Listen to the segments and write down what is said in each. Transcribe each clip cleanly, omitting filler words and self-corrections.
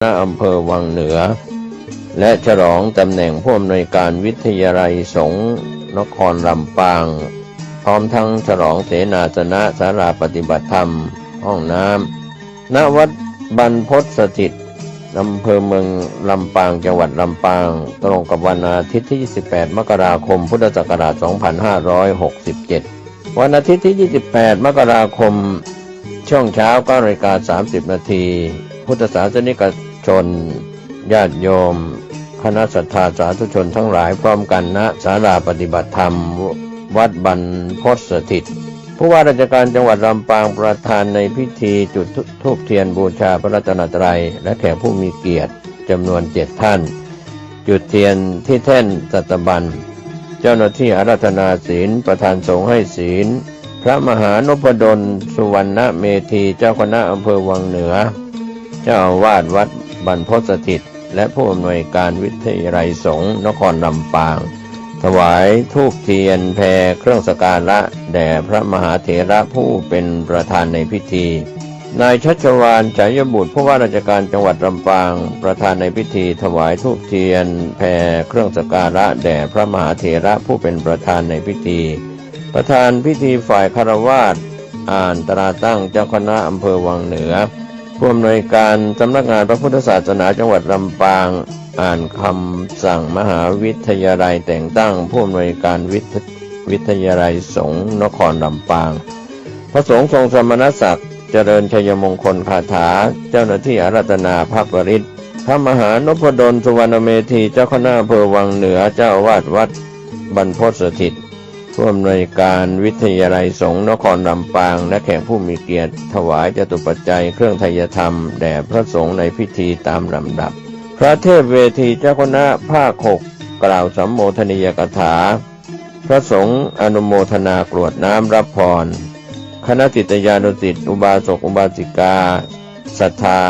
ณอำเภอวังเหนือและฉลองตำแหน่งผู้อำนวยการวิทยาลัยสงฆ์นครลำปางพร้อมทั้งฉลองเสนาสนะศาลาปฏิบัติธรรมห้องน้ำณวัดบรรพตสถิตอำเภอเมืองลำปางจังหวัดลำปางตรงกับวันอาทิตย์ที่28มกราคมพุทธศักราช2567วันอาทิตย์ที่28มกราคมช่วงเช้า9:30 นาทีพุทธศาสนิกชนญาติโยมคณะศรัทธาสาธุชนทั้งหลายพร้อมกันณศาลาปฏิบัติธรรมวัดบรรพตสถิตผู้ว่าราชการจังหวัดลำปางประธานในพิธีจุดธูปเทียนบูชาพระรัตนตรัยและแขกผู้มีเกียรติจำนวน7 ท่านจุดเทียนที่แท่นสัตบัญเจ้าหน้าที่อาราธนาศีลประธานสงฆ์ให้ศีลพระมหานพดลสุวรรณเมธีเจ้าคณะอำเภอวังเหนือเจ้าอาวาสวัดบรรพตสถิตและผู้อำนวยการวิทยาลัยสงฆ์นครลำปางถวายธูปเทียนแพเครื่องสักการะแด่พระมหาเถระผู้เป็นประธานในพิธีนายชัชวาลฉายบุตรผู้ว่าราชการจังหวัดลำปางประธานในพิธีถวายธูปเทียนแพเครื่องสักการะแด่พระมหาเถระผู้เป็นประธานในพิธีประธานพิธีฝ่ายคฤหัสถ์อ่านตราตั้งเจ้าคณะอำเภอวังเหนือผู้อำนวยการสำนักงานพระพุทธศาสนาจังหวัดลำปางอ่านคำสั่งมหาวิทยาลัยแต่งตั้งผู้อำนวยการวิทยาลัยสงฆ์นครลำปางพระสงฆ์ทรงสมณศักดิ์เจริญชัยมงคลคาถาเจ้าหน้าที่อาราธนาพระปริตพระมหานพดลสุวรรณเมธีเจ้าคณะอำเภอวังเหนือเจ้าอาวาสวัดบรรพตสถิตผู้อำนวยการวิทยาลัยสงฆ์นครลำปางและแขกผู้มีเกียรติถวายจตุปัจจัยเครื่องไทยธรรมแด่พระสงฆ์ในพิธีตามลำดับพระเทพเวทีเจ้าคณะภาค6กล่าวสัมโมทนียกถาพระสงฆ์อนุโมทนากรวดน้ำรับพรคณะศิษยานุศิษย์อุบาสกอุบาสิกาศรัทธา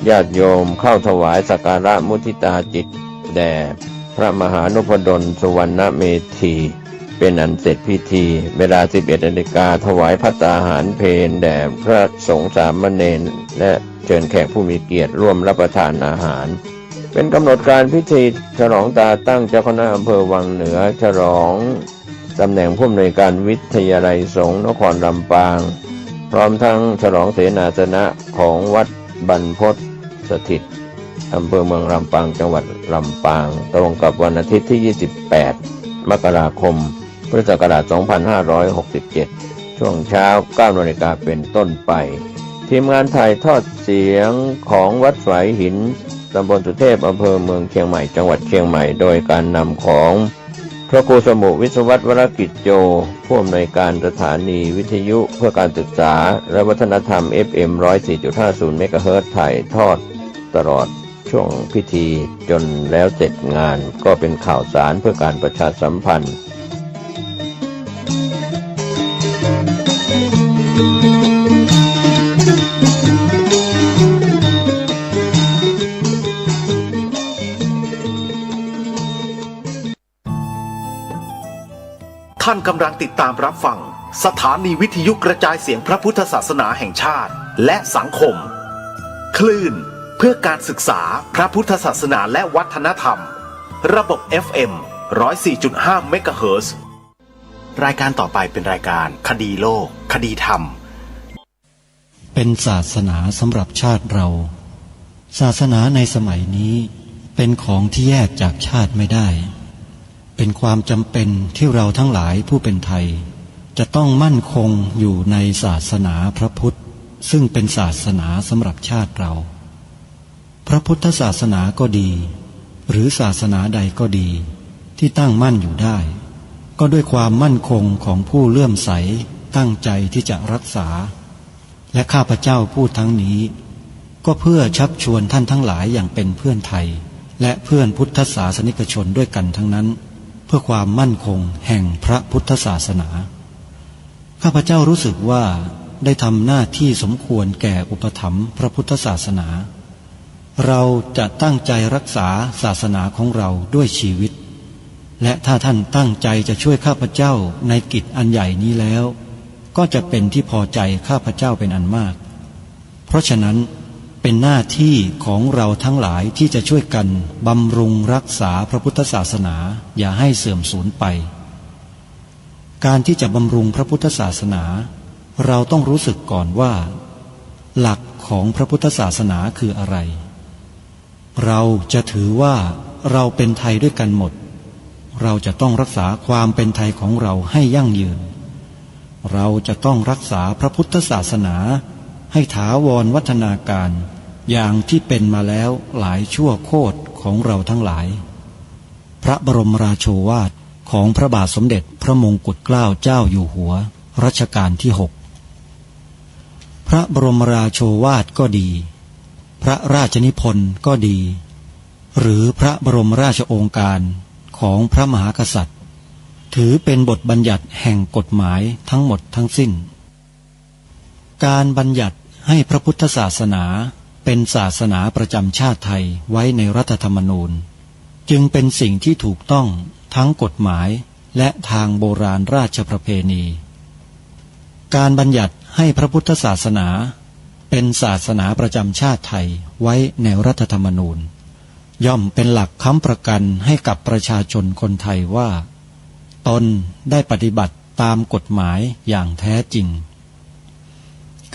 ญาติโยมเข้าถวายสักการะมุทิตาจิตแด่พระมหานพดลสุวรรณเมธีเป็นอันเสร็จพิธีเวลา 11 นาฬิกาถวายภัตตาหารเพลแด่พระสงฆ์สามเณรและเชิญแขกผู้มีเกียรติร่วมรับประทานอาหารเป็นกำหนดการพิธีฉลองตาตั้งเจ้าคณะอำเภอวังเหนือฉลองตำแหน่งผู้อำนวยการวิทยาลัยสงฆ์นครลำปางพร้อมทั้งฉลองเสนาสนะของวัดบรรพตสถิตอำเภอเมืองลำปางจังหวัดลำปางตรงกับวันอาทิตย์ที่28มกราคมพุทธศักราช2567ช่วงเช้า 9 นาฬิกาเป็นต้นไปทีมงานถ่ายทอดเสียงของวัดฝายหินตำบลสุเทพอำเภอเมืองเชียงใหม่จังหวัดเชียงใหม่โดยการนำของพระครูสมุวิศวัตรวรกิจโจผู้อำนวยการสถานีวิทยุเพื่อการศึกษาและวัฒนธรรม FM 104.50 เมกะเฮิรตซ์ถ่ายทอดตลอดช่วงพิธีจนแล้วเสร็จงานก็เป็นข่าวสารเพื่อการประชาสัมพันธ์ท่านกำลังติดตามรับฟังสถานีวิทยุกระจายเสียงพระพุทธศาสนาแห่งชาติและสังคมคลื่นเพื่อการศึกษาพระพุทธศาสนาและวัฒนธรรมระบบ FM 104.5 เมกะเฮิรตซ์รายการต่อไปเป็นรายการคดีโลกคดีธรรมเป็นศาสนาสำหรับชาติเราศาสนาในสมัยนี้เป็นของที่แยกจากชาติไม่ได้เป็นความจำเป็นที่เราทั้งหลายผู้เป็นไทยจะต้องมั่นคงอยู่ในศาสนาพระพุทธซึ่งเป็นศาสนาสำหรับชาติเราพระพุทธศาสนาก็ดีหรือศาสนาใดก็ดีที่ตั้งมั่นอยู่ได้ก็ด้วยความมั่นคงของผู้เลื่อมใสตั้งใจที่จะรักษาและข้าพเจ้าพูดทั้งนี้ก็เพื่อชักชวนท่านทั้งหลายอย่างเป็นเพื่อนไทยและเพื่อนพุทธศาสนิกชนด้วยกันทั้งนั้นเพื่อความมั่นคงแห่งพระพุทธศาสนาข้าพเจ้ารู้สึกว่าได้ทำหน้าที่สมควรแก่อุปถัมภ์พระพุทธศาสนาเราจะตั้งใจรักษาศาสนาของเราด้วยชีวิตและถ้าท่านตั้งใจจะช่วยข้าพเจ้าในกิจอันใหญ่นี้แล้วก็จะเป็นที่พอใจข้าพเจ้าเป็นอันมากเพราะฉะนั้นเป็น เป็นหน้าที่ของเราทั้งหลายที่จะช่วยกันบำรุงรักษาพระพุทธศาสนาอย่าให้เสื่อมสูญไปการที่จะบำรุงพระพุทธศาสนาเราต้องรู้สึกก่อนว่าหลักของพระพุทธศาสนาคืออะไรเราจะถือว่าเราเป็นไทยด้วยกันหมดเราจะต้องรักษาความเป็นไทยของเราให้ยั่งยืนเราจะต้องรักษาพระพุทธศาสนาให้ถาวรวัฒนาการอย่างที่เป็นมาแล้วหลายชั่วโคตรของเราทั้งหลายพระบรมราโชวาทของพระบาทสมเด็จพระมงกุฎเกล้าเจ้าอยู่หัวรัชกาลที่ 6พระบรมราโชวาทก็ดีพระราชนิพนธ์ก็ดีหรือพระบรมราชโองการของพระมหากษัตริย์ถือเป็นบทบัญญัติแห่งกฎหมายทั้งหมดทั้งสิ้นการบัญญัติให้พระพุทธศาสนาเป็นศาสนาประจำชาติไทยไว้ในรัฐธรรมนูญจึงเป็นสิ่งที่ถูกต้องทั้งกฎหมายและทางโบราณราชประเพณีการบัญญัติให้พระพุทธศาสนาเป็นศาสนาประจำชาติไทยไว้ในรัฐธรรมนูญย่อมเป็นหลักค้ำประกันให้กับประชาชนคนไทยว่าตนได้ปฏิบัติตามกฎหมายอย่างแท้จริง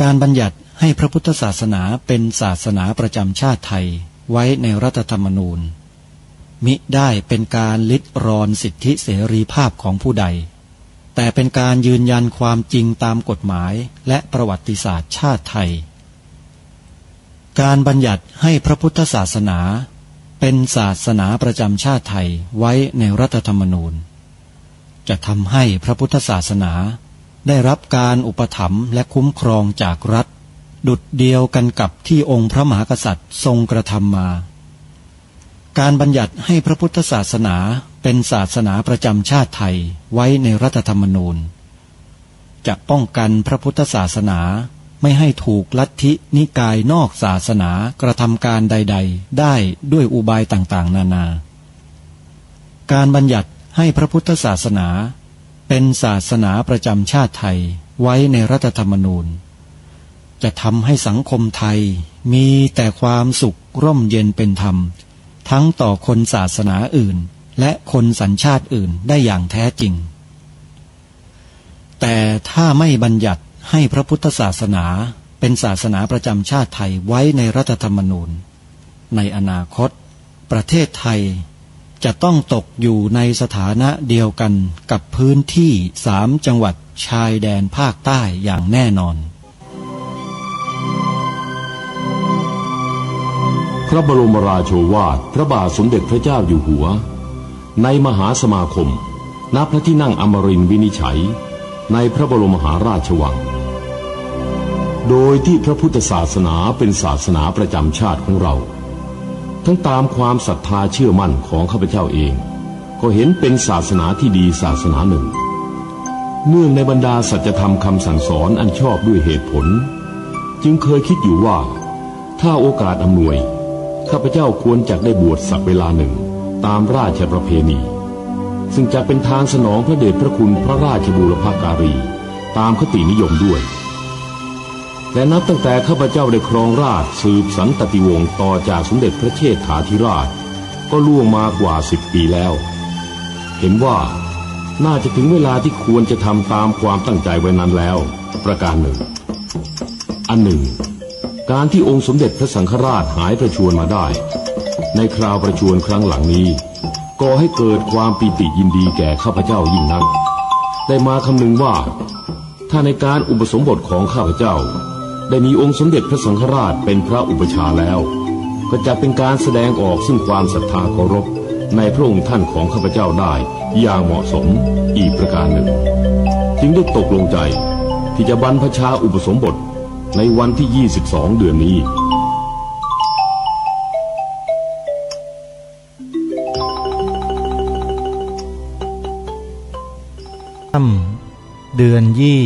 การบัญญัติให้พระพุทธศาสนาเป็นศาสนาประจำชาติไทยไว้ในรัฐธรรมนูญมิได้เป็นการลิดรอนสิทธิเสรีภาพของผู้ใดแต่เป็นการยืนยันความจริงตามกฎหมายและประวัติศาสตร์ชาติไทยการบัญญัติให้พระพุทธศาสนาเป็นศาสนาประจำชาติไทยไว้ในรัฐธรรมนูญจะทำให้พระพุทธศาสนาได้รับการอุปถัมภ์และคุ้มครองจากรัฐดุจเดียวกันกับที่องค์พระมหากษัตริย์ทรงกระทำมาการบัญญัติให้พระพุทธศาสนาเป็นศาสนาประจำชาติไทยไว้ในรัฐธรรมนูญจะป้องกันพระพุทธศาสนาไม่ให้ถูกลัทธินิกายนอกศาสนากระทำการใดๆได้ด้วยอุบายต่างๆนานาการบัญญัติให้พระพุทธศาสนาเป็นศาสนาประจำชาติไทยไว้ในรัฐธรรมนูญจะทำให้สังคมไทยมีแต่ความสุขร่มเย็นเป็นธรรมทั้งต่อคนศาสนาอื่นและคนสัญชาติอื่นได้อย่างแท้จริงแต่ถ้าไม่บัญญัติให้พระพุทธศาสนาเป็นศาสนาประจำชาติไทยไว้ในรัฐธรรมนูญในอนาคตประเทศไทยจะต้องตกอยู่ในสถานะเดียวกันกับพื้นที่3 จังหวัดชายแดนภาคใต้อย่างแน่นอนพระบรมราโชวาทพระบาทสมเด็จพระเจ้าอยู่หัวในมหาสมาคมณพระที่นั่งอมรินทร์วินิจฉัยในพระบรมมหาราชวังโดยที่พระพุทธศาสนาเป็นศาสนาประจำชาติของเราทั้งตามความศรัทธาเชื่อมั่นของข้าพเจ้าเองก็เห็นเป็นศาสนาที่ดีศาสนาหนึ่งเนื่องในบรรดาสัจธรรมคำสั่งสอนอันชอบด้วยเหตุผลจึงเคยคิดอยู่ว่าถ้าโอกาสอำนวยข้าพเจ้าควรจะได้บวชสักเวลาหนึ่งตามราชประเพณีซึ่งจะเป็นทางสนองพระเดชพระคุณพระราชบูรพการีตามคตินิยมด้วยและนับตั้งแต่ข้าพเจ้าได้ครองราชย์สืบสันตติวงศ์ต่อจากสมเด็จพระเชษฐาธิราชก็ล่วงมากว่า10 ปีแล้วเห็นว่าน่าจะถึงเวลาที่ควรจะทำตามความตั้งใจไว้นั้นแล้วประการหนึ่งอันหนึ่งการที่องค์สมเด็จพระสังฆราชหายประชวรมาได้ในคราวประชวรครั้งหลังนี้ก่อให้เกิดความปีติยินดีแก่ข้าพเจ้ายิ่งนักได้มาคำนึงว่าถ้าในการอุปสมบทของข้าพเจ้าได้มีองค์สมเด็จพระสังฆราชเป็นพระอุปชาแล้วก็จะเป็นการแสดงออกซึ่งความศรัทธาเคารพในพระองค์ท่านของข้าพเจ้าได้อย่างเหมาะสมอีกประการหนึ่งจึงได้ตกลงใจที่จะบรรพชาอุปสมบทในวันที่22 เดือนนี้เดือนยี่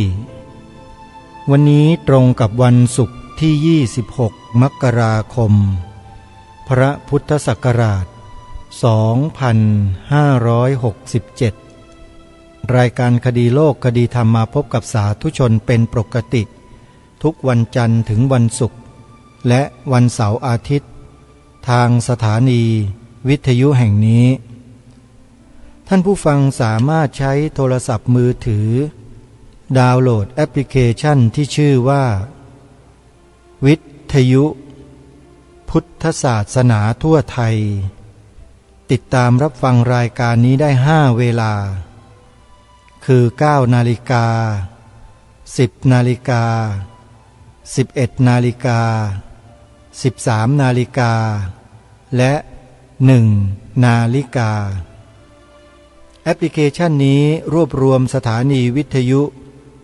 วันนี้ตรงกับวันศุกร์ที่26 มกราคมพระพุทธศักราช2567รายการคดีโลกคดีธรรมมาพบกับสาธุชนเป็นปกติทุกวันจันทร์ถึงวันศุกร์ และวันเสาร์อาทิตย์ทางสถานีวิทยุแห่งนี้ท่านผู้ฟังสามารถใช้โทรศัพท์มือถือดาวน์โหลดแอปพลิเคชันที่ชื่อว่าวิทยุพุทธศาสนาทั่วไทยติดตามรับฟังรายการนี้ได้5 เวลาคือ9 นาฬิกา10 นาฬิกา11 นาฬิกา13 นาฬิกาและ1 นาฬิกาแอปพลิเคชันนี้รวบรวมสถานีวิทยุ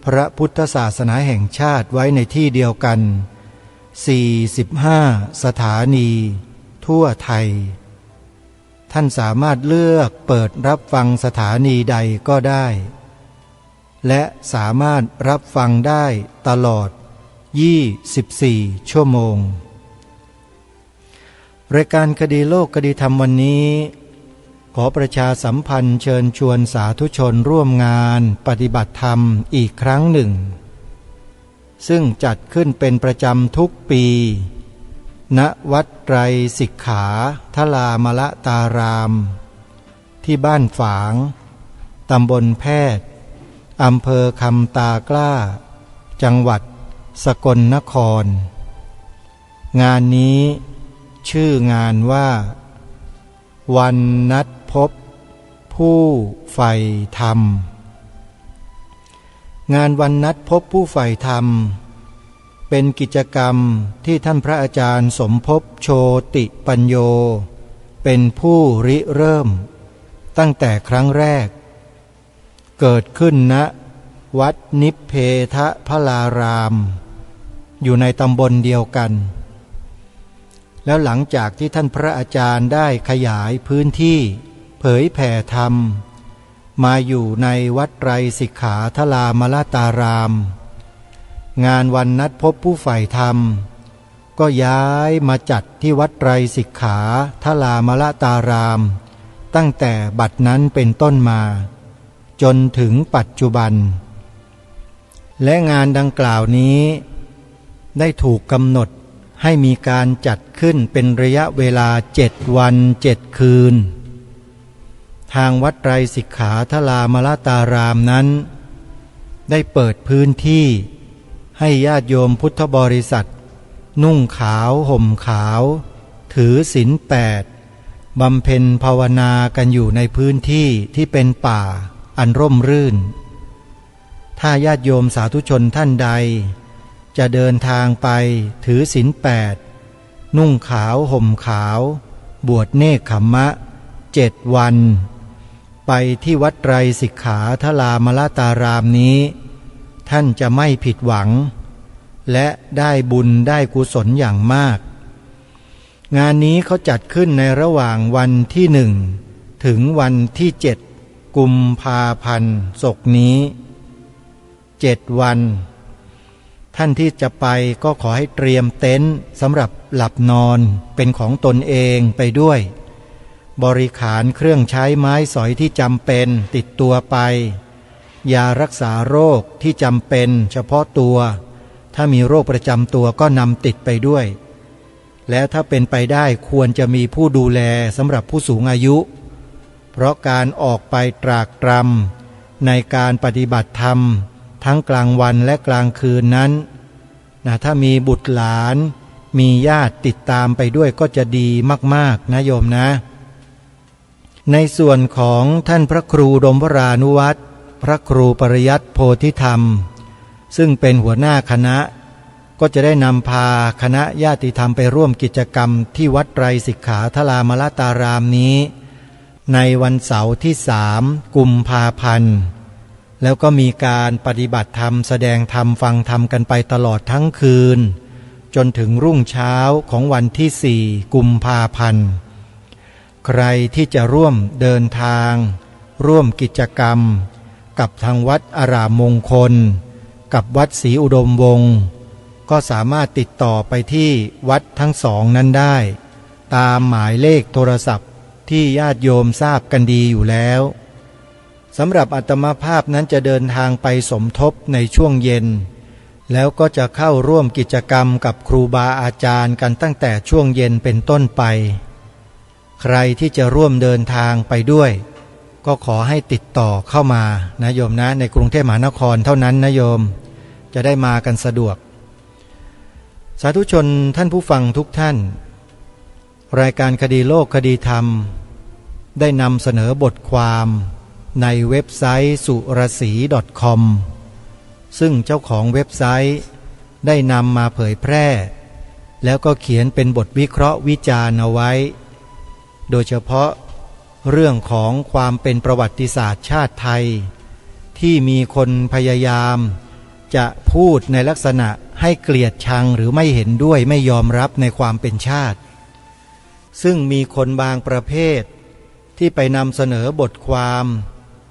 พระพุทธศาสนาแห่งชาติไว้ในที่เดียวกัน45 สถานีทั่วไทยท่านสามารถเลือกเปิดรับฟังสถานีใดก็ได้และสามารถรับฟังได้ตลอด24 ชั่วโมงรายการคดีโลกคดีธรรมวันนี้ขอประชาสัมพันธ์เชิญชวนสาธุชนร่วมงานปฏิบัติธรรมอีกครั้งหนึ่งซึ่งจัดขึ้นเป็นประจำทุกปีณวัดไตรสิกขาทลามละตารามที่บ้านฝางตำบลแพทย์อำเภอคำตากล้าจังหวัดสกลนคร งานนี้ชื่องานว่าวันนัดพบผู้ใฝ่ธรรมงานวันนัดพบผู้ใฝ่ธรรมเป็นกิจกรรมที่ท่านพระอาจารย์สมภพโชติปัญโยเป็นผู้ริเริ่มตั้งแต่ครั้งแรกเกิดขึ้นณวัดนิพเพทพลารามอยู่ในตำบลเดียวกันแล้วหลังจากที่ท่านพระอาจารย์ได้ขยายพื้นที่เผยแผ่ธรรมมาอยู่ในวัดไตรสิกขาทลามละตารามงานวันนัดพบผู้ใฝ่ธรรมก็ย้ายมาจัดที่วัดไตรสิกขาทลามละตารามตั้งแต่บัดนั้นเป็นต้นมาจนถึงปัจจุบันและงานดังกล่าวนี้ได้ถูกกำหนดให้มีการจัดขึ้นเป็นระยะเวลา7 วัน 7 คืนทางวัดไตรสิกขาทลามละตารามนั้นได้เปิดพื้นที่ให้ญาติโยมพุทธบริษัทนุ่งขาวห่มขาวถือศีล8บำเพ็ญภาวนากันอยู่ในพื้นที่ที่เป็นป่าอันร่มรื่นถ้าญาติโยมสาธุชนท่านใดจะเดินทางไปถือศีล8นุ่งขาวห่มขาวบวชเนกขัมมะ7 วันไปที่วัดไตรสิกขาทลามละตารามนี้ท่านจะไม่ผิดหวังและได้บุญได้กุศลอย่างมากงานนี้เขาจัดขึ้นในระหว่างวันที่1ถึงวันที่7กุมภาพันธ์ศกนี้7 วันท่านที่จะไปก็ขอให้เตรียมเต็นท์สำหรับหลับนอนเป็นของตนเองไปด้วยบริขารเครื่องใช้ไม้สอยที่จำเป็นติดตัวไปยารักษาโรคที่จำเป็นเฉพาะตัวถ้ามีโรคประจำตัวก็นำติดไปด้วยและถ้าเป็นไปได้ควรจะมีผู้ดูแลสำหรับผู้สูงอายุเพราะการออกไปตรากตรำในการปฏิบัติธรรมทั้งกลางวันและกลางคืนนั้นถ้ามีบุตรหลานมีญาติติดตามไปด้วยก็จะดีมากๆนะโยมนะในส่วนของท่านพระครูดมวรานุวัตรพระครูปริยัติโพธิธรรมซึ่งเป็นหัวหน้าคณะก็จะได้นำพาคณะญาติธรรมไปร่วมกิจกรรมที่วัดไตรสิกขาทลามละตารามนี้ในวันเสาร์ที่3 กุมภาพันธ์แล้วก็มีการปฏิบัติธรรมแสดงธรรมฟังธรรมกันไปตลอดทั้งคืนจนถึงรุ่งเช้าของวันที่4 กุมภาพันธ์ใครที่จะร่วมเดินทางร่วมกิจกรรมกับทางวัดอารามมงคลกับวัดศรีอุดมวงศ์ก็สามารถติดต่อไปที่วัดทั้งสองนั้นได้ตามหมายเลขโทรศัพท์ที่ญาติโยมทราบกันดีอยู่แล้วสำหรับอาตมาภาพนั้นจะเดินทางไปสมทบในช่วงเย็น แล้วก็จะเข้าร่วมกิจกรรมกับครูบาอาจารย์กันตั้งแต่ช่วงเย็นเป็นต้นไปใครที่จะร่วมเดินทางไปด้วยก็ขอให้ติดต่อเข้ามานะโยมนะในกรุงเทพมหานครเท่านั้นนะโยมจะได้มากันสะดวกสาธุชนท่านผู้ฟังทุกท่านรายการคดีโลกคดีธรรมได้นำเสนอบทความในเว็บไซต์สุรศรี .com ซึ่งเจ้าของเว็บไซต์ได้นำมาเผยแพร่แล้วก็เขียนเป็นบทวิเคราะห์วิจารณ์เอาไว้โดยเฉพาะเรื่องของความเป็นประวัติศาสตร์ชาติไทยที่มีคนพยายามจะพูดในลักษณะให้เกลียดชังหรือไม่เห็นด้วยไม่ยอมรับในความเป็นชาติซึ่งมีคนบางประเภทที่ไปนำเสนอบทความ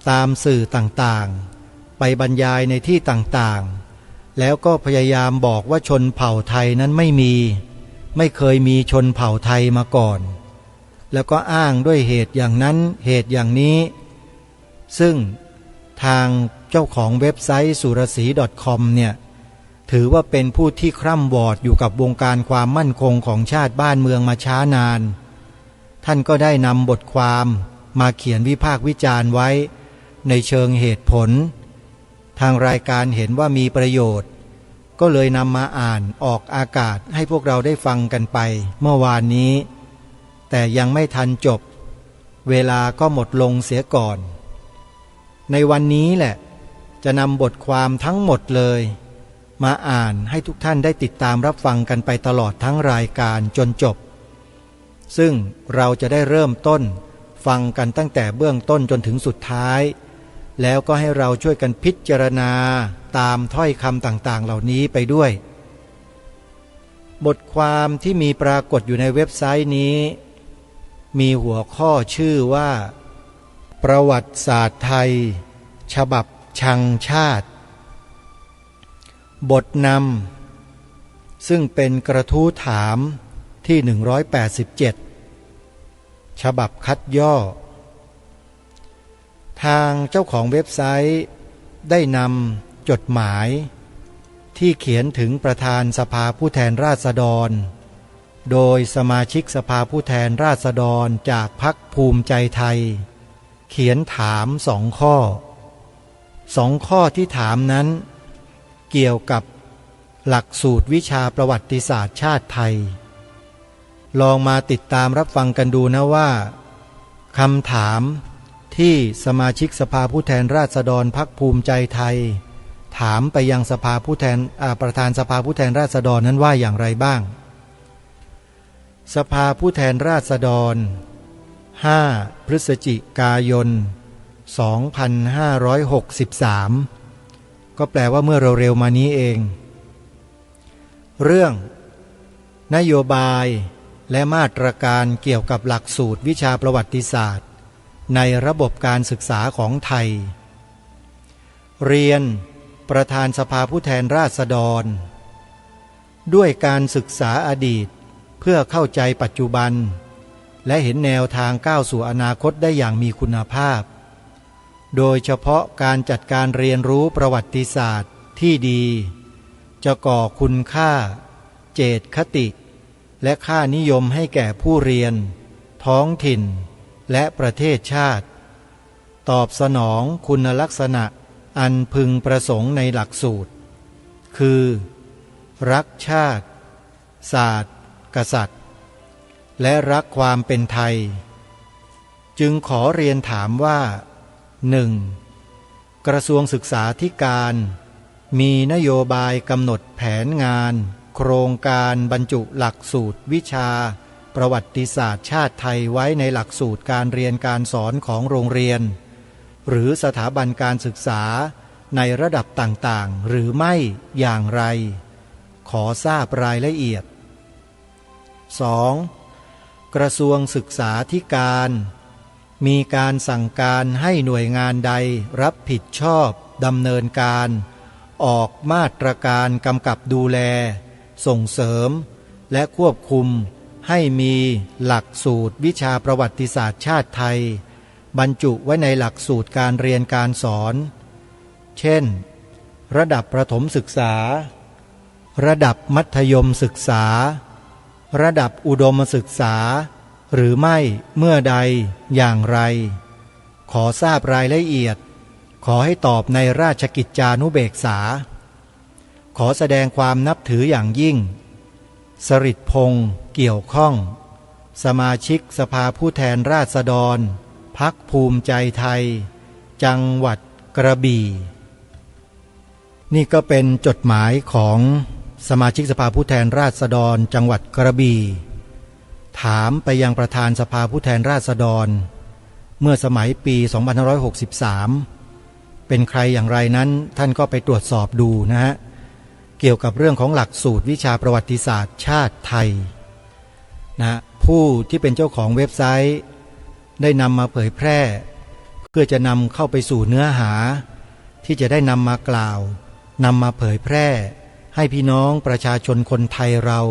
ตามสื่อต่างๆไปบรรยายในที่ต่างๆแล้วก็พยายามบอกว่าชนเผ่าไทยนั้นไม่เคยมีชนเผ่าไทยมาก่อนแล้วก็อ้างด้วยเหตุอย่างนั้นเหตุอย่างนี้ซึ่งทางเจ้าของเว็บไซต์สุรศรี .com เนี่ยถือว่าเป็นผู้ที่คร่ำวอดอยู่กับวงการความมั่นคงของชาติบ้านเมืองมาช้านานท่านก็ได้นำบทความมาเขียนวิพากษ์วิจารณ์ไว้ในเชิงเหตุผลทางรายการเห็นว่ามีประโยชน์ก็เลยนำมาอ่านออกอากาศให้พวกเราได้ฟังกันไปเมื่อวานนี้แต่ยังไม่ทันจบเวลาก็หมดลงเสียก่อนในวันนี้แหละจะนำบทความทั้งหมดเลยมาอ่านให้ทุกท่านได้ติดตามรับฟังกันไปตลอดทั้งรายการจนจบซึ่งเราจะได้เริ่มต้นฟังกันตั้งแต่เบื้องต้นจนถึงสุดท้ายแล้วก็ให้เราช่วยกันพิจารณาตามถ้อยคำต่างๆเหล่านี้ไปด้วยบทความที่มีปรากฏอยู่ในเว็บไซต์นี้มีหัวข้อชื่อว่าประวัติศาสตร์ไทยฉบับชังชาติบทนำซึ่งเป็นกระทู้ถามที่187ฉบับคัดย่อทางเจ้าของเว็บไซต์ได้นำจดหมายที่เขียนถึงประธานสภาผู้แทนราษฎรโดยสมาชิกสภาผู้แทนราษฎรจากพรรคภูมิใจไทยเขียนถาม2 ข้อที่ถามนั้นเกี่ยวกับหลักสูตรวิชาประวัติศาสตร์ชาติไทยลองมาติดตามรับฟังกันดูนะว่าคำถามที่สมาชิกสภาผู้แทนราษฎรพรรคภูมิใจไทยถามไปยังสภาผู้แทนประธานสภาผู้แทนราษฎรนั้นว่าอย่างไรบ้างสภาผู้แทนราษฎร5 พฤศจิกายน 2563ก็แปลว่าเมื่อเร็วๆมานี้เองเรื่องนโยบายและมาตรการเกี่ยวกับหลักสูตรวิชาประวัติศาสตร์ในระบบการศึกษาของไทยเรียนประธานสภาผู้แทนราษฎรด้วยการศึกษาอดีตเพื่อเข้าใจปัจจุบันและเห็นแนวทางก้าวสู่อนาคตได้อย่างมีคุณภาพโดยเฉพาะการจัดการเรียนรู้ประวัติศาสตร์ที่ดีจะก่อคุณค่าเจตคติและค่านิยมให้แก่ผู้เรียนท้องถิ่นและประเทศชาติตอบสนองคุณลักษณะอันพึงประสงค์ในหลักสูตรคือรักชาติศาสตร์กษัตริย์และรักความเป็นไทยจึงขอเรียนถามว่า 1. กระทรวงศึกษาธิการมีนโยบายกำหนดแผนงานโครงการบรรจุหลักสูตรวิชาประวัติศาสตร์ชาติไทยไว้ในหลักสูตรการเรียนการสอนของโรงเรียนหรือสถาบันการศึกษาในระดับต่างๆหรือไม่อย่างไรขอทราบรายละเอียด 2. กระทรวงศึกษาธิการมีการสั่งการให้หน่วยงานใดรับผิดชอบดำเนินการออกมาตรการกำกับดูแลส่งเสริมและควบคุมให้มีหลักสูตรวิชาประวัติศาสตร์ชาติไทยบรรจุไว้ในหลักสูตรการเรียนการสอนเช่นระดับประถมศึกษา ระดับมัธยมศึกษาระดับอุดมศึกษาหรือไม่เมื่อใดอย่างไรขอทราบรายละเอียดขอให้ตอบในราชกิจจานุเบกษาขอแสดงความนับถืออย่างยิ่งสฤษดิ์พงษ์เกี่ยวข้องสมาชิกสภาผู้แทนราษฎรพรรคภูมิใจไทยจังหวัดกระบี่นี่ก็เป็นจดหมายของสมาชิกสภาผู้แทนราษฎรจังหวัดกระบี่ถามไปยังประธานสภาผู้แทนราษฎรเมื่อสมัยปี2563เป็นใครอย่างไรนั้นท่านก็ไปตรวจสอบดูนะฮะเกี่ยวกับเรื่องของหลักสูตรวิชาประวัติศาสตร์ชาติไทยนะผู้ที่เป็นเจ้าของเว็บไซต์ได้นำมาเผยแพร่เพื่อจะนำเข้าไปสู่เนื้อหาที่จะได้นำมากล่าวนำมาเผยแพร่ให้พี่น้องประชาชนคนไทยเรา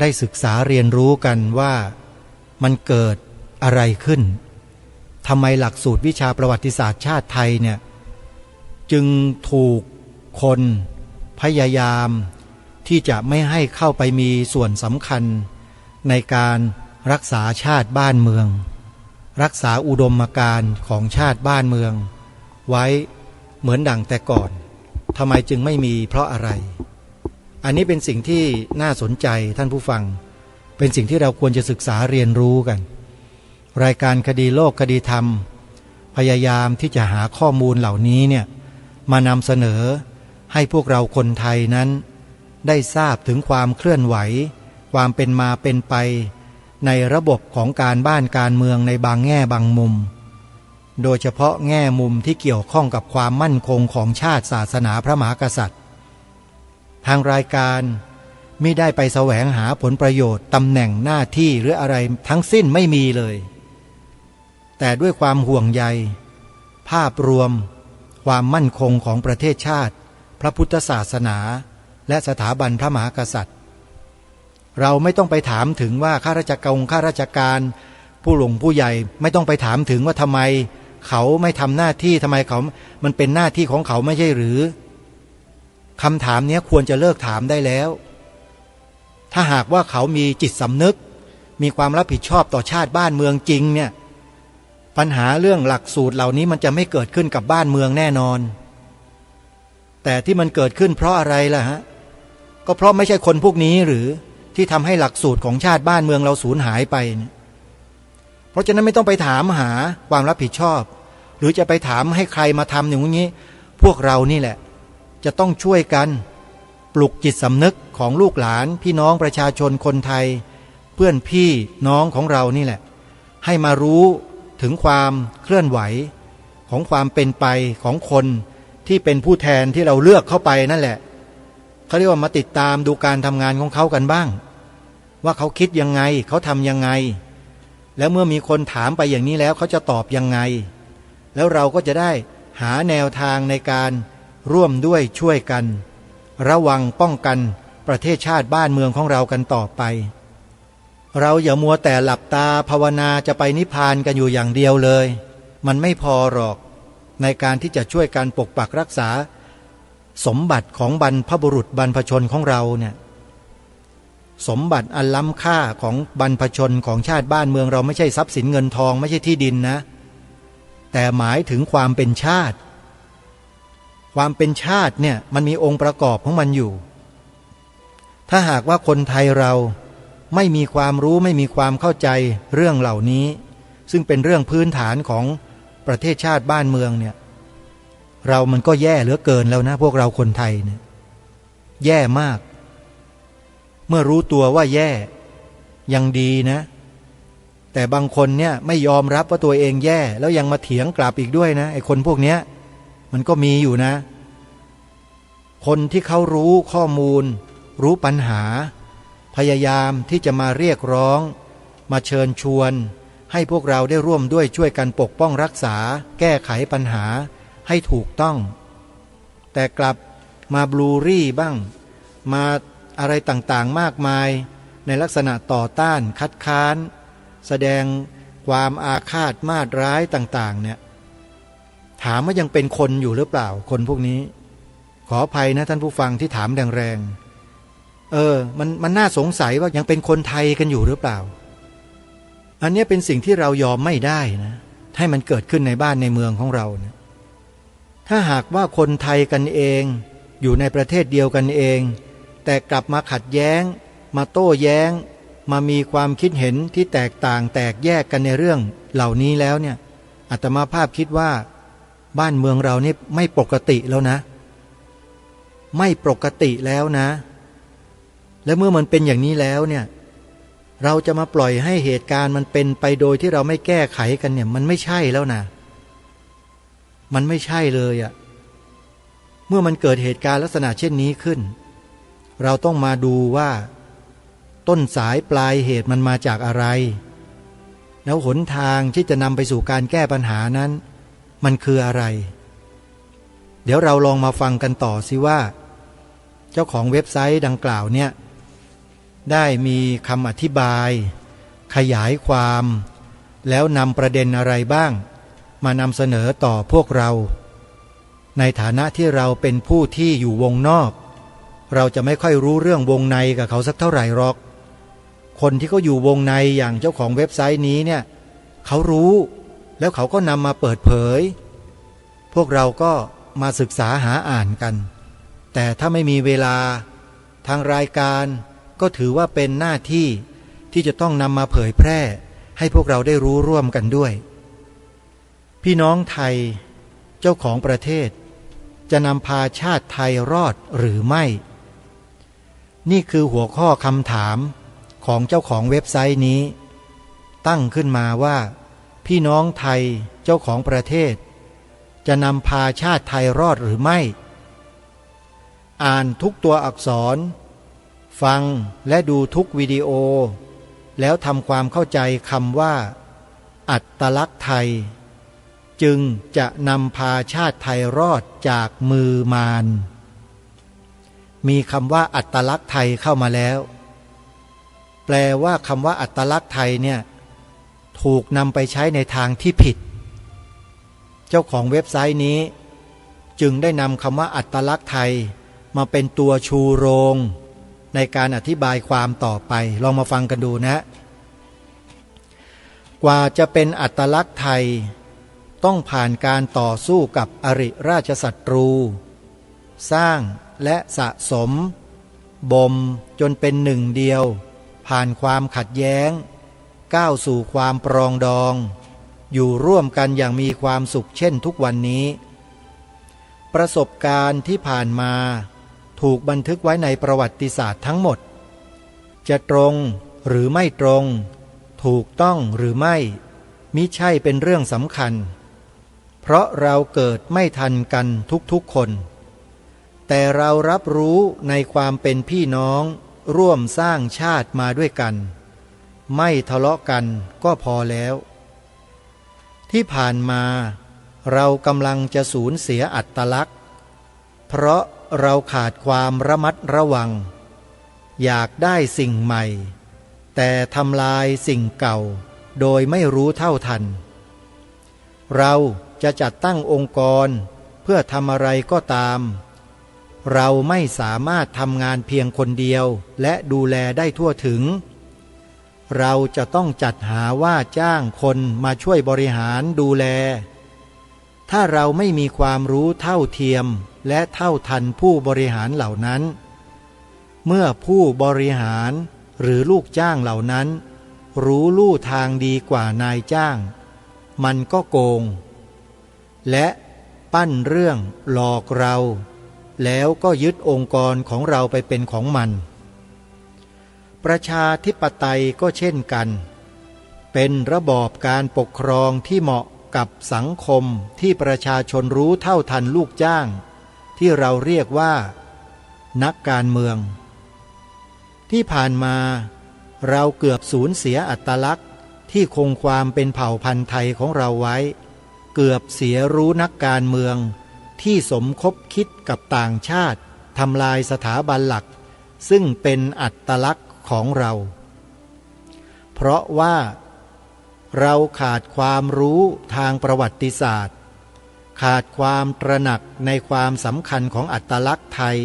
ได้ศึกษาเรียนรู้กันว่ามันเกิดอะไรขึ้นทำไมหลักสูตรวิชาประวัติศาสตร์ชาติไทยเนี่ยจึงถูกคนพยายามที่จะไม่ให้เข้าไปมีส่วนสำคัญในการรักษาชาติบ้านเมืองรักษาอุดมการณ์ของชาติบ้านเมืองไว้เหมือนดั่งแต่ก่อนทำไมจึงไม่มีเพราะอะไรอันนี้เป็นสิ่งที่น่าสนใจท่านผู้ฟังเป็นสิ่งที่เราควรจะศึกษาเรียนรู้กันรายการคดีโลกคดีธรรมพยายามที่จะหาข้อมูลเหล่านี้เนี่ยมานำเสนอให้พวกเราคนไทยนั้นได้ทราบถึงความเคลื่อนไหวความเป็นมาเป็นไปในระบบของการบ้านการเมืองในบางแง่บางมุมโดยเฉพาะแง่มุมที่เกี่ยวข้องกับความมั่นคงของชาติศาสนาพระมหากษัตริย์ทางรายการไม่ได้ไปแสวงหาผลประโยชน์ตำแหน่งหน้าที่หรืออะไรทั้งสิ้นไม่มีเลยแต่ด้วยความห่วงใยภาพรวมความมั่นคงของประเทศชาติพระพุทธศาสนาและสถาบันพระมหากษัตริย์เราไม่ต้องไปถามถึงว่าข้าราชการผู้หลวงผู้ใหญ่ไม่ต้องไปถามถึงว่าทำไมเขาไม่ทำหน้าที่ทำไมเขามันเป็นหน้าที่ของเขาไม่ใช่หรือคำถามนี้ควรจะเลิกถามได้แล้วถ้าหากว่าเขามีจิตสำนึกมีความรับผิดชอบต่อชาติบ้านเมืองจริงเนี่ยปัญหาเรื่องหลักสูตรเหล่านี้มันจะไม่เกิดขึ้นกับบ้านเมืองแน่นอนแต่ที่มันเกิดขึ้นเพราะอะไรล่ะฮะก็เพราะไม่ใช่คนพวกนี้หรือที่ทำให้หลักสูตรของชาติบ้านเมืองเราสูญหายไปเนี่ยเพราะฉะนั้นไม่ต้องไปถามหาความรับผิดชอบหรือจะไปถามให้ใครมาทำอย่างนี้พวกเรานี่แหละจะต้องช่วยกันปลุกจิตสำนึกของลูกหลานพี่น้องประชาชนคนไทยเพื่อนพี่น้องของเรานี่แหละให้มารู้ถึงความเคลื่อนไหวของความเป็นไปของคนที่เป็นผู้แทนที่เราเลือกเข้าไปนั่นแหละเขาเรียกว่ามาติดตามดูการทำงานของเขากันบ้างว่าเขาคิดยังไงเขาทำยังไงแล้วเมื่อมีคนถามไปอย่างนี้แล้วเขาจะตอบยังไงแล้วเราก็จะได้หาแนวทางในการร่วมด้วยช่วยกันระวังป้องกันประเทศชาติบ้านเมืองของเรากันต่อไปเราอย่ามัวแต่หลับตาภาวนาจะไปนิพพานกันอยู่อย่างเดียวเลยมันไม่พอหรอกในการที่จะช่วยการปกปักรักษาสมบัติของบรรพบุรุษบรรพชนของเราเนี่ยสมบัติอันล้ำค่าของบรรพชนของชาติบ้านเมืองเราไม่ใช่ทรัพย์สินเงินทองไม่ใช่ที่ดินนะแต่หมายถึงความเป็นชาติความเป็นชาติเนี่ยมันมีองค์ประกอบของมันอยู่ถ้าหากว่าคนไทยเราไม่มีความรู้ไม่มีความเข้าใจเรื่องเหล่านี้ซึ่งเป็นเรื่องพื้นฐานของประเทศชาติบ้านเมืองเนี่ยเรามันก็แย่เหลือเกินแล้วนะพวกเราคนไทยเนี่ยแย่มากเมื่อรู้ตัวว่าแย่ยังดีนะแต่บางคนเนี่ยไม่ยอมรับว่าตัวเองแย่แล้วยังมาเถียงกลับอีกด้วยนะไอ้คนพวกเนี้ยมันก็มีอยู่นะคนที่เขารู้ข้อมูลรู้ปัญหาพยายามที่จะมาเรียกร้องมาเชิญชวนให้พวกเราได้ร่วมด้วยช่วยกันปกป้องรักษาแก้ไขปัญหาให้ถูกต้องแต่กลับมาบลูรี่บ้างมาอะไรต่างๆมากมายในลักษณะต่อต้านคัดค้านแสดงความอาฆาตมาตร้ายต่างๆเนี่ยถามว่ายังเป็นคนอยู่หรือเปล่าคนพวกนี้ขออภัยนะท่านผู้ฟังที่ถามแรงๆ มันน่าสงสัยว่ายังเป็นคนไทยกันอยู่หรือเปล่าอันนี้เป็นสิ่งที่เรายอมไม่ได้นะให้มันเกิดขึ้นในบ้านในเมืองของเรานะถ้าหากว่าคนไทยกันเองอยู่ในประเทศเดียวกันเองแต่กลับมาขัดแย้งมาโต้แย้งมามีความคิดเห็นที่แตกต่างแตกแยกกันในเรื่องเหล่านี้แล้วเนี่ยอาตมาภาพคิดว่าบ้านเมืองเรานี่ไม่ปกติแล้วนะไม่ปกติแล้วนะและเมื่อมันเป็นอย่างนี้แล้วเนี่ยเราจะมาปล่อยให้เหตุการณ์มันเป็นไปโดยที่เราไม่แก้ไขกันเนี่ยมันไม่ใช่แล้วนะมันไม่ใช่เลยอะเมื่อมันเกิดเหตุการณ์ลักษณะเช่นนี้ขึ้นเราต้องมาดูว่าต้นสายปลายเหตุมันมาจากอะไรแล้วหนทางที่จะนำไปสู่การแก้ปัญหานั้นมันคืออะไรเดี๋ยวเราลองมาฟังกันต่อสิว่าเจ้าของเว็บไซต์ดังกล่าวเนี่ยได้มีคำอธิบายขยายความแล้วนำประเด็นอะไรบ้างมานำเสนอต่อพวกเราในฐานะที่เราเป็นผู้ที่อยู่วงนอกเราจะไม่ค่อยรู้เรื่องวงในกับเขาสักเท่าไหร่หรอกคนที่เขาอยู่วงในอย่างเจ้าของเว็บไซต์นี้เนี่ยเขารู้แล้วเขาก็นำมาเปิดเผยพวกเราก็มาศึกษาหาอ่านกันแต่ถ้าไม่มีเวลาทางรายการก็ถือว่าเป็นหน้าที่ที่จะต้องนำมาเผยแพร่ให้พวกเราได้รู้ร่วมกันด้วยพี่น้องไทยเจ้าของประเทศจะนำพาชาติไทยรอดหรือไม่นี่คือหัวข้อคำถามของเจ้าของเว็บไซต์นี้ตั้งขึ้นมาว่าพี่น้องไทยเจ้าของประเทศจะนำพาชาติไทยรอดหรือไม่อ่านทุกตัวอักษรฟังและดูทุกวิดีโอแล้วทำความเข้าใจคำว่าอัตลักษณ์ไทยจึงจะนำพาชาติไทยรอดจากมือมารมีคำว่าอัตลักษณ์ไทยเข้ามาแล้วแปลว่าคำว่าอัตลักษณ์ไทยเนี่ยถูกนำไปใช้ในทางที่ผิดเจ้าของเว็บไซต์นี้จึงได้นำคำว่าอัตลักษณ์ไทยมาเป็นตัวชูโรงในการอธิบายความต่อไปลองมาฟังกันดูนะกว่าจะเป็นอัตลักษณ์ไทยต้องผ่านการต่อสู้กับอริราชศัตรูสร้างและสะสมบ่มจนเป็นหนึ่งเดียวผ่านความขัดแย้งก้าวสู่ความปรองดองอยู่ร่วมกันอย่างมีความสุขเช่นทุกวันนี้ประสบการณ์ที่ผ่านมาถูกบันทึกไว้ในประวัติศาสตร์ทั้งหมดจะตรงหรือไม่ตรงถูกต้องหรือไม่มิใช่เป็นเรื่องสำคัญเพราะเราเกิดไม่ทันกันทุกๆคนแต่เรารับรู้ในความเป็นพี่น้องร่วมสร้างชาติมาด้วยกันไม่ทะเลาะกันก็พอแล้วที่ผ่านมาเรากำลังจะสูญเสียอัตลักษณ์เพราะเราขาดความระมัดระวังอยากได้สิ่งใหม่แต่ทำลายสิ่งเก่าโดยไม่รู้เท่าทันเราจะจัดตั้งองค์กรเพื่อทำอะไรก็ตามเราไม่สามารถทำงานเพียงคนเดียวและดูแลได้ทั่วถึงเราจะต้องจัดหาว่าจ้างคนมาช่วยบริหารดูแลถ้าเราไม่มีความรู้เท่าเทียมและเท่าทันผู้บริหารเหล่านั้นเมื่อผู้บริหารหรือลูกจ้างเหล่านั้นรู้ลู่ทางดีกว่านายจ้างมันก็โกงและปั้นเรื่องหลอกเราแล้วก็ยึดองค์กรของเราไปเป็นของมันประชาธิปไตยก็เช่นกันเป็นระบอบการปกครองที่เหมาะกับสังคมที่ประชาชนรู้เท่าทันลูกจ้างที่เราเรียกว่านักการเมืองที่ผ่านมาเราเกือบสูญเสียอัตลักษณ์ที่คงความเป็นเผ่าพันธุ์ไทยของเราไว้เกือบเสียรู้นักการเมืองที่สมคบคิดกับต่างชาติทำลายสถาบันหลักซึ่งเป็นอัตลักษณ์ของเราเพราะว่าเราขาดความรู้ทางประวัติศาสตร์ขาดความตระหนักในความสำคัญของอัตลักษณ์ไทย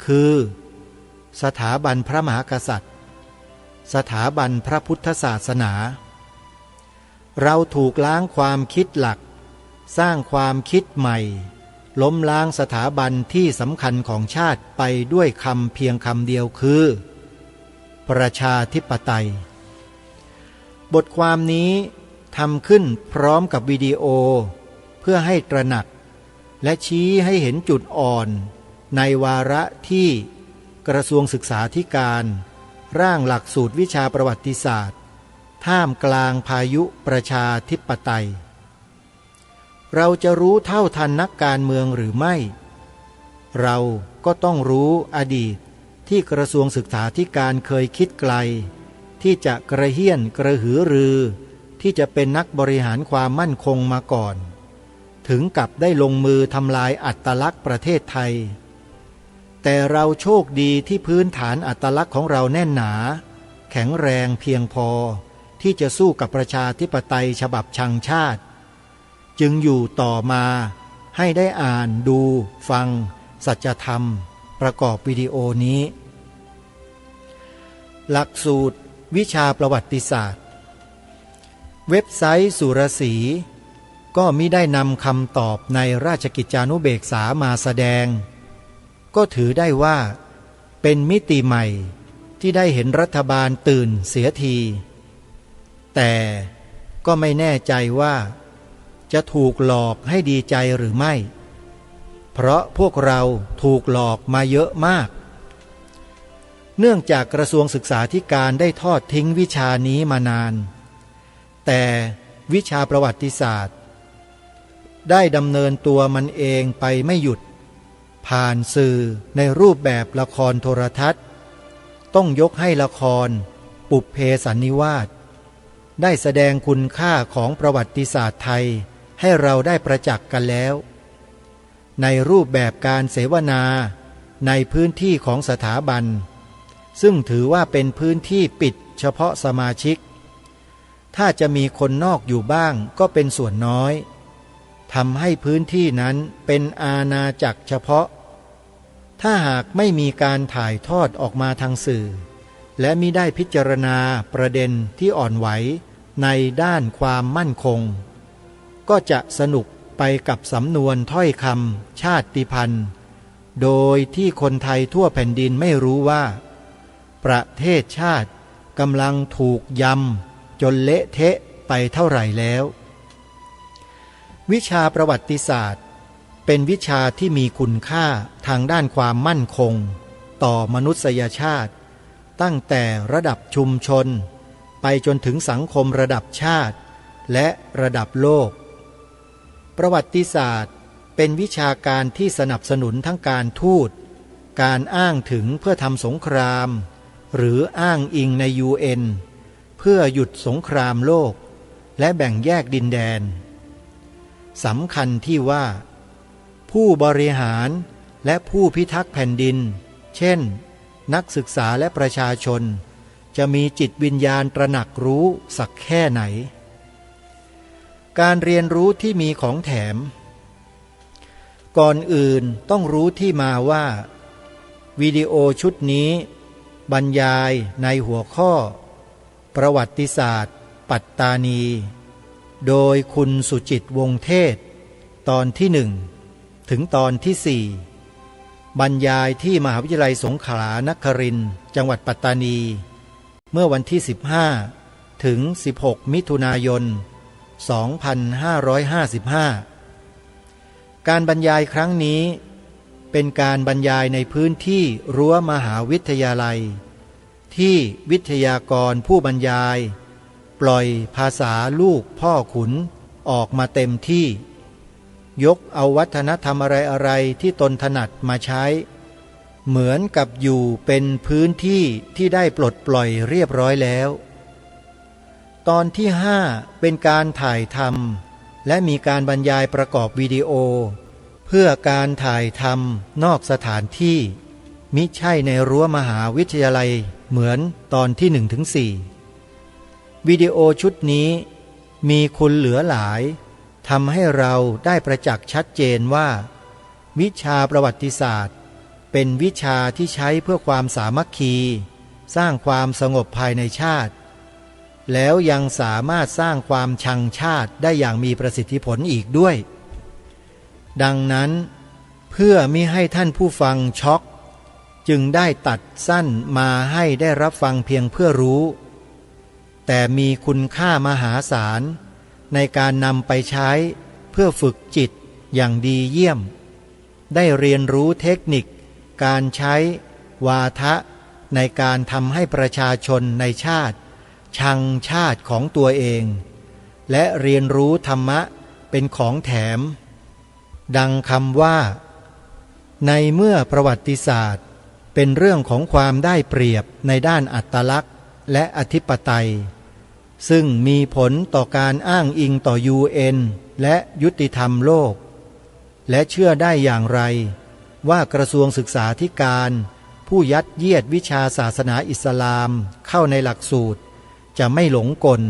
คือ สถาบันพระมหากษัตริย์ สถาบันพระพุทธศาสนาเราถูกล้างความคิดหลักสร้างความคิดใหม่ล้มล้างสถาบันที่สำคัญของชาติไปด้วยคำเพียงคำเดียวคือประชาธิปไตยบทความนี้ทำขึ้นพร้อมกับวิดีโอเพื่อให้ตระหนักและชี้ให้เห็นจุดอ่อนในวาระที่กระทรวงศึกษาธิการร่างหลักสูตรวิชาประวัติศาสตร์ท่ามกลางพายุประชาธิปไตยเราจะรู้เท่าทันนักการเมืองหรือไม่เราก็ต้องรู้อดีตที่กระทรวงศึกษาธิการเคยคิดไกลที่จะกระเฮี้ยนกระหือรือที่จะเป็นนักบริหารความมั่นคงมาก่อนถึงกับได้ลงมือทำลายอัตลักษณ์ประเทศไทยแต่เราโชคดีที่พื้นฐานอัตลักษณ์ของเราแน่นหนาแข็งแรงเพียงพอที่จะสู้กับประชาธิปไตยฉบับชังชาติจึงอยู่ต่อมาให้ได้อ่านดูฟังสัจธรรมประกอบวิดีโอนี้หลักสูตรวิชาประวัติศาสตร์เว็บไซต์สุรศรีก็มิได้นำคำตอบในราชกิจจานุเบกษามาแสดงก็ถือได้ว่าเป็นมิติใหม่ที่ได้เห็นรัฐบาลตื่นเสียทีแต่ก็ไม่แน่ใจว่าจะถูกหลอกให้ดีใจหรือไม่เพราะพวกเราถูกหลอกมาเยอะมากเนื่องจากกระทรวงศึกษาธิการได้ทอดทิ้งวิชานี้มานานแต่วิชาประวัติศาสตร์ได้ดำเนินตัวมันเองไปไม่หยุดผ่านสื่อในรูปแบบละครโทรทัศน์ต้องยกให้ละครปุพเพสันนิวาสได้แสดงคุณค่าของประวัติศาสตร์ไทยให้เราได้ประจักษ์กันแล้วในรูปแบบการเสวนาในพื้นที่ของสถาบันซึ่งถือว่าเป็นพื้นที่ปิดเฉพาะสมาชิกถ้าจะมีคนนอกอยู่บ้างก็เป็นส่วนน้อยทำให้พื้นที่นั้นเป็นอาณาจักรเฉพาะถ้าหากไม่มีการถ่ายทอดออกมาทางสื่อและมิได้พิจารณาประเด็นที่อ่อนไหวในด้านความมั่นคงก็จะสนุกไปกับสำนวนถ้อยคำชาติพันธุ์โดยที่คนไทยทั่วแผ่นดินไม่รู้ว่าประเทศชาติกำลังถูกยำจนเละเทะไปเท่าไหร่แล้ววิชาประวัติศาสตร์เป็นวิชาที่มีคุณค่าทางด้านความมั่นคงต่อมนุษยชาติตั้งแต่ระดับชุมชนไปจนถึงสังคมระดับชาติและระดับโลกประวัติศาสตร์เป็นวิชาการที่สนับสนุนทั้งการทูตการอ้างถึงเพื่อทำสงครามหรืออ้างอิงใน UN เพื่อหยุดสงครามโลกและแบ่งแยกดินแดนสำคัญที่ว่าผู้บริหารและผู้พิทักษ์แผ่นดินเช่นนักศึกษาและประชาชนจะมีจิตวิญญาณตระหนักรู้สักแค่ไหนการเรียนรู้ที่มีของแถมก่อนอื่นต้องรู้ที่มาว่าวิดีโอชุดนี้บรรยายในหัวข้อประวัติศาสตร์ปัตตานีโดยคุณสุจิตวงศ์เทศตอนที่1ถึงตอนที่4บรรยายที่มหาวิทยาลัยสงขลานครินทร์จังหวัดปัตตานีเมื่อวันที่15ถึง16มิถุนายน2555การบรรยายครั้งนี้เป็นการบรรยายในพื้นที่รั้วมหาวิทยาลัยที่วิทยากรผู้บรรยายปล่อยภาษาลูกพ่อขุนออกมาเต็มที่ยกเอาวัฒนธรรมอะไรๆที่ตนถนัดมาใช้เหมือนกับอยู่เป็นพื้นที่ที่ได้ปลดปล่อยเรียบร้อยแล้วตอนที่5เป็นการถ่ายทำและมีการบรรยายประกอบวิดีโอเพื่อการถ่ายทำนอกสถานที่มิใช่ในรั้วมหาวิทยาลัยเหมือนตอนที่1ถึง4วิดีโอชุดนี้มีคุณเหลือหลายทำให้เราได้ประจักษ์ชัดเจนว่าวิชาประวัติศาสตร์ เป็นวิชาที่ใช้เพื่อความสามัคคีสร้างความสงบภายในชาติแล้วยังสามารถสร้างความชังชาติได้อย่างมีประสิทธิผลอีกด้วยดังนั้นเพื่อมิให้ท่านผู้ฟังช็อกจึงได้ตัดสั้นมาให้ได้รับฟังเพียงเพื่อรู้แต่มีคุณค่ามหาศาลในการนำไปใช้เพื่อฝึกจิตอย่างดีเยี่ยมได้เรียนรู้เทคนิคการใช้วาทะในการทำให้ประชาชนในชาติชังชาติของตัวเองและเรียนรู้ธรรมะเป็นของแถมดังคำว่าในเมื่อประวัติศาสตร์เป็นเรื่องของความได้เปรียบในด้านอัตลักษณ์และอธิปไตยซึ่งมีผลต่อการอ้างอิงต่อ UN และยุติธรรมโลกและเชื่อได้อย่างไรว่ากระทรวงศึกษาธิการผู้ยัดเยียดวิชาศาสนาอิสลามเข้าในหลักสูตรจะไม่หลงกล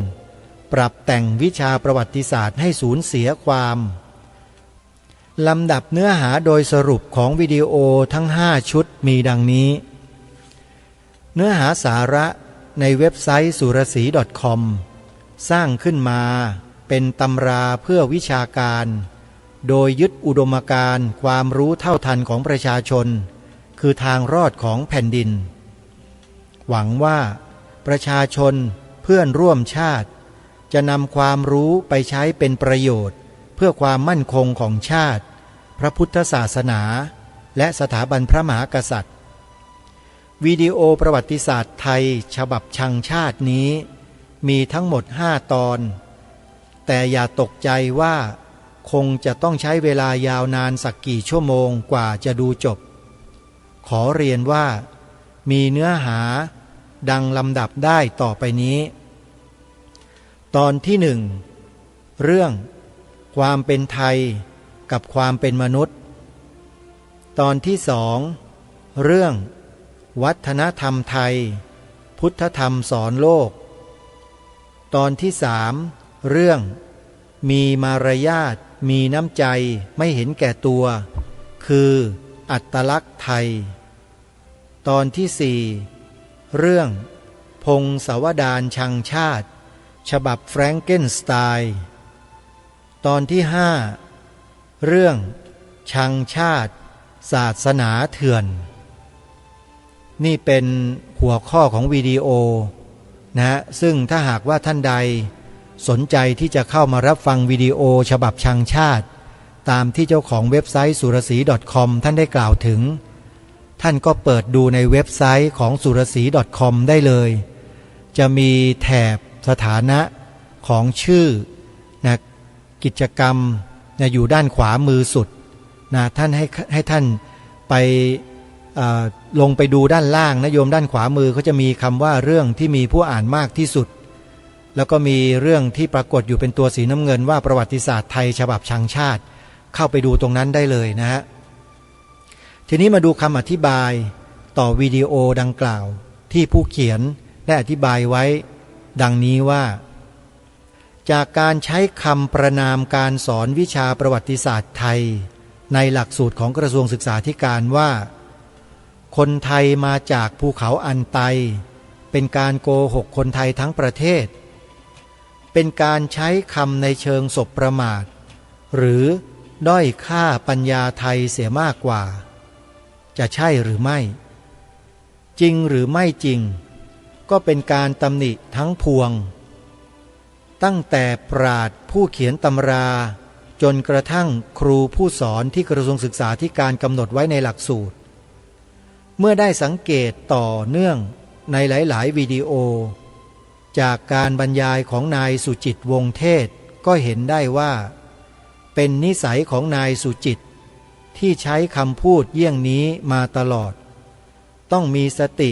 ปรับแต่งวิชาประวัติศาสตร์ให้สูญเสียความลำดับเนื้อหาโดยสรุปของวิดีโอทั้ง5ชุดมีดังนี้เนื้อหาสาระในเว็บไซต์สุรศรี .com สร้างขึ้นมาเป็นตำราเพื่อวิชาการโดยยึดอุดมการณ์ความรู้เท่าทันของประชาชนคือทางรอดของแผ่นดินหวังว่าประชาชนเพื่อนร่วมชาติจะนำความรู้ไปใช้เป็นประโยชน์เพื่อความมั่นคงของชาติพระพุทธศาสนาและสถาบันพระมหากษัตริย์วิดีโอประวัติศาสตร์ไทยฉบับชังชาตินี้มีทั้งหมด5 ตอนแต่อย่าตกใจว่าคงจะต้องใช้เวลายาวนานสักกี่ชั่วโมงกว่าจะดูจบขอเรียนว่ามีเนื้อหาดังลำดับได้ต่อไปนี้ตอนที่1เรื่องความเป็นไทยกับความเป็นมนุษย์ตอนที่2เรื่องวัฒนธรรมไทยพุทธธรรมสอนโลกตอนที่3เรื่องมีมารยาทมีน้ำใจไม่เห็นแก่ตัวคืออัตลักษณ์ไทยตอนที่4เรื่องพงศาวดารชังชาติฉบับแฟรงเกนสไตน์ตอนที่5เรื่องชังชาติศาสนาเถื่อนนี่เป็นหัวข้อของวิดีโอนะซึ่งถ้าหากว่าท่านใดสนใจที่จะเข้ามารับฟังวิดีโอฉบับชังชาติตามที่เจ้าของเว็บไซต์สุรศรี .com ท่านได้กล่าวถึงท่านก็เปิดดูในเว็บไซต์ของสุรศรี .com ได้เลยจะมีแถบสถานะของชื่อนะกิจกรรมนะอยู่ด้านขวามือสุดนะท่านให้ท่านไปลงไปดูด้านล่างนะโยมด้านขวามือเขาจะมีคำว่าเรื่องที่มีผู้อ่านมากที่สุดแล้วก็มีเรื่องที่ปรากฏอยู่เป็นตัวสีน้ำเงินว่าประวัติศาสตร์ไทยฉบับชังชาติเข้าไปดูตรงนั้นได้เลยนะฮะทีนี้มาดูคำอธิบายต่อวิดีโอดังกล่าวที่ผู้เขียนได้อธิบายไว้ดังนี้ว่าจากการใช้คำประนามการสอนวิชาประวัติศาสตร์ไทยในหลักสูตรของกระทรวงศึกษาธิการว่าคนไทยมาจากภูเขาอันไตเป็นการโกหกคนไทยทั้งประเทศเป็นการใช้คำในเชิงสบประมาทหรือด้อยค่าปัญญาไทยเสียมากกว่าจะใช่หรือไม่จริงหรือไม่จริงก็เป็นการตำหนิทั้งพวงตั้งแต่ปราชญ์ผู้เขียนตำราจนกระทั่งครูผู้สอนที่กระทรวงศึกษาธิการกำหนดไว้ในหลักสูตรเมื่อได้สังเกตต่อเนื่องในหลายๆวิดีโอจากการบรรยายของนายสุจิตวงศ์เทศก็เห็นได้ว่าเป็นนิสัยของนายสุจิตที่ใช้คำพูดเยี่ยงนี้มาตลอดต้องมีสติ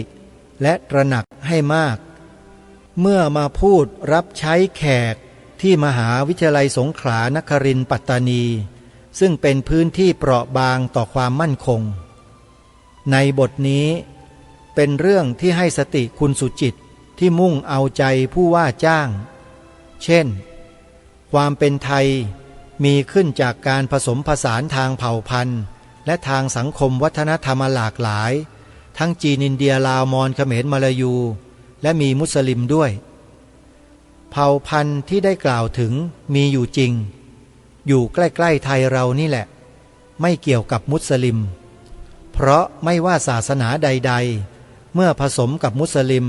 และตระหนักให้มากเมื่อมาพูดรับใช้แขกที่มหาวิทยาลัยสงขลานครินทร์ปัตตานีซึ่งเป็นพื้นที่เปราะบางต่อความมั่นคงในบทนี้เป็นเรื่องที่ให้สติคุณสุจิตที่มุ่งเอาใจผู้ว่าจ้างเช่นความเป็นไทยมีขึ้นจากการผสมผสานทางเผ่าพันธุ์ และทางสังคมวัฒนธรรมหลากหลายทั้งจีนอินเดียลาวมอญเขมรมาลายูและมีมุสลิมด้วยเผ่าพันธุ์ที่ได้กล่าวถึงมีอยู่จริงอยู่ใกล้ๆไทยเรานี่แหละไม่เกี่ยวกับมุสลิมเพราะไม่ว่าศาสนาใดๆเมื่อผสมกับมุสลิม